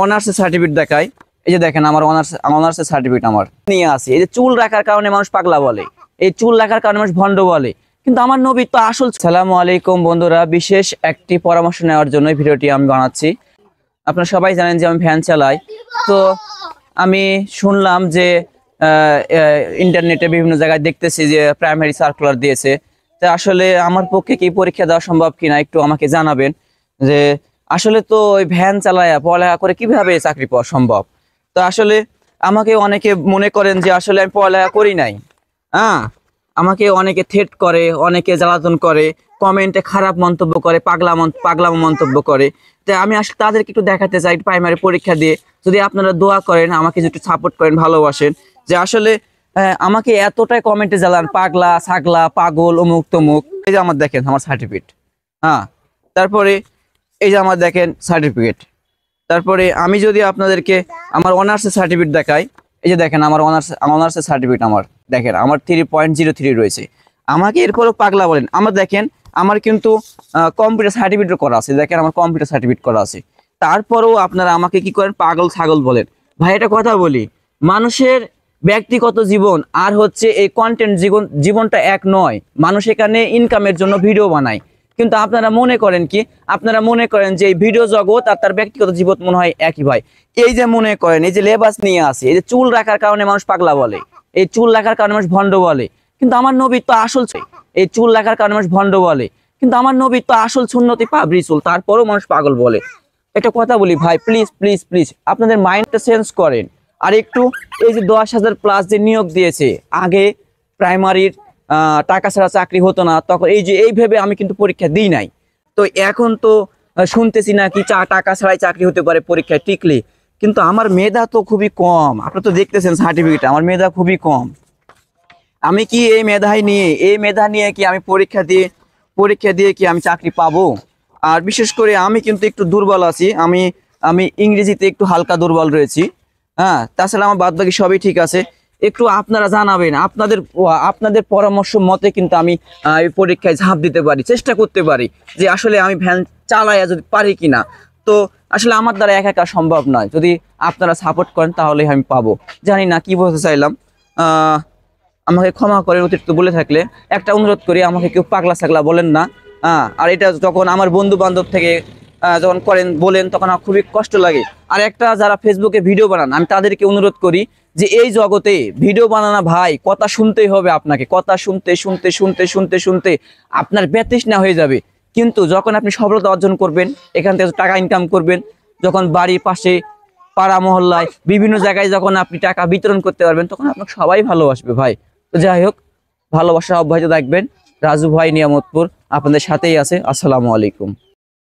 অনার্সের সার্টিফিকেট দেখাই। এই যে দেখেন আমার অনার্সের সার্টিফিকেট আমার নিয়ে আসি। এই যে চুল রাখার কারণে মানুষ পাগলা বলে, এই চুল রাখার কারণে মানুষ ভণ্ড বলে, কিন্তু আমার নবী তো আসল। আসসালামু আলাইকুম বন্ধুরা, বিশেষ একটি পরামর্শ নেওয়ার জন্য ভিডিওটি আমি বানাচ্ছি। আপনারা সবাই জানেন যে আমি ভ্যান চালাই। তো আমি শুনলাম যে ইন্টারনেটে বিভিন্ন জায়গায় দেখতেছি যে প্রাইমারি সার্কুলার দিয়েছে। তো আসলে আমার পক্ষে কি পরীক্ষা দেওয়া সম্ভব কিনা একটু আমাকে জানাবেন, যে আসলে তো ওই ভ্যান চালায়া পড়ালেখা করে কিভাবে চাকরি পাওয়া সম্ভব। তো আসলে আমাকে অনেকে মনে করেন যে আসলে আমি পড়ালেখা করি নাই, আমাকে অনেকে থ্রেট করে, অনেকে জ্বালাতন করে, কমেন্টে খারাপ মন্তব্য করে, পাগলাম মন্তব্য করে। তাই আমি আসলে তাদেরকে একটু দেখাতে চাই, প্রাইমারি পরীক্ষা দিয়ে যদি আপনারা দোয়া করেন, আমাকে একটু সাপোর্ট করেন, ভালোবাসেন, যে আসলে আমাকে এতটাই কমেন্টে জ্বালান পাগলা ছাগলা পাগল অমুক তমুক। এই যে আমার দেখেন আমার সার্টিফিকেট, তারপরে এই যে আমার দেখেন সার্টিফিকেট। তারপরে আমি যদি আপনাদেরকে আমার অনার্সের সার্টিফিকেট দেখাই, এই যে দেখেন আমার অনার্সের সার্টিফিকেট আমার দেখেন, আমার 3.03 রয়েছে। আমাকে এরপরও পাগলা বলেন। আমার দেখেন আমার কিন্তু কম্পিউটার সার্টিফিকেট করা আছে, দেখেন আমার কম্পিউটার সার্টিফিকেট করা আছে। তারপরেও আপনারা আমাকে কি করেন, পাগল ছাগল বলেন। ভাই এটা কথা বলি, মানুষের ব্যক্তিগত জীবন আর হচ্ছে এই কন্টেন্ট জীবনটা এক নয়। মানুষ এখানে ইনকামের জন্য ভিডিও বানায়, কিন্তু আপনারা মনে করেন কি, আপনারা মনে করেন যে এই ভিডিও জগৎ আর তার ব্যক্তিগত জীবন মনে হয় একই। ভাই এই যে মনে করেন এই যে লেবাস নিয়ে আসে, এই যে চুল রাখার কারণে মানুষ পাগলা বলে, এই চুল রাখার কারণে মানুষ ভণ্ড বলে, কিন্তু আমার নবী তো আসল। এই চুল রাখার কারণে মানুষ ভণ্ড বলে, কিন্তু আমার নবী তো আসল সুন্নতি পাবরি চুল, তারপরেও মানুষ পাগল বলে। একটা কথা বলি ভাই, প্লিজ প্লিজ প্লিজ আপনাদের মাইন্ডটা চেঞ্জ করেন। আর একটু এই যে 10,000+ যে নিয়োগ দিয়েছে, আগে প্রাইমারির টাকা ছাড়া চাকরি হতো না, তখন এই যে এইভাবে আমি কিন্তু পরীক্ষা দিই নাই। তো এখন তো শুনতেছি না কি টাকা ছাড়াই চাকরি হতে পারে পরীক্ষায় টিকলে, কিন্তু আমার মেধা তো খুবই কম। আপনারা তো দেখতেছেন সার্টিফিকেট, আমার মেধা খুবই কম। আমি কি এই মেধা নিয়ে কি আমি পরীক্ষা দিয়ে কি আমি চাকরি পাবো? আর বিশেষ করে আমি কিন্তু একটু দুর্বল আছি, আমি ইংরেজিতে একটু হালকা দুর্বল রয়েছি। তাছাড়া আমার বাদ বাকি সবই ঠিক আছে। একটু আপনারা জানাবেন, আপনাদের পরামর্শ মতে কিন্তু আমি এই পরীক্ষায় ঝাঁপ দিতে পারি, চেষ্টা করতে পারি যে আসলে আমি ভ্যান চালাইয়া যদি পারি কিনা। তো আসলে আমার দ্বারা একা সম্ভব নয়, যদি আপনারা সাপোর্ট করেন তাহলে আমি পাবো। জানি না কি বলতে চাইলাম, আমাকে ক্ষমা করে অতিরিক্ত বলে থাকলে। একটা অনুরোধ করি, আমাকে কেউ পাগলা ছাগলা বলেন না। আর এটা যখন আমার বন্ধু বান্ধব থেকে যখন বলেন তখন আমার খুবই কষ্ট লাগে। আর একটা যারা ফেসবুকে ভিডিও বানান, আমি তাদেরকে অনুরোধ করি যে এই জগতে ভিডিও বানানো ভাই, কথা শুনতেই হবে আপনাকে, কথা শুনতে শুনতে শুনতে শুনতে শুনতে আপনার বেতৃষ্ণা হয়ে যাবে। কিন্তু যখন আপনি সফলতা অর্জন করবেন, এখান থেকে টাকা ইনকাম করবেন, যখন বাড়ির পাশে পাড়া মহল্লায় বিভিন্ন জায়গায় যখন আপনি টাকা বিতরণ করতে পারবেন, তখন আপনাকে সবাই ভালোবাসবে ভাই। তো যাই হোক, ভালোবাসা অব্যাহত রাখবেন। রাজু ভাই নিয়ামতপুর আপনাদের সাথেই আছে। আসসালামু আলাইকুম।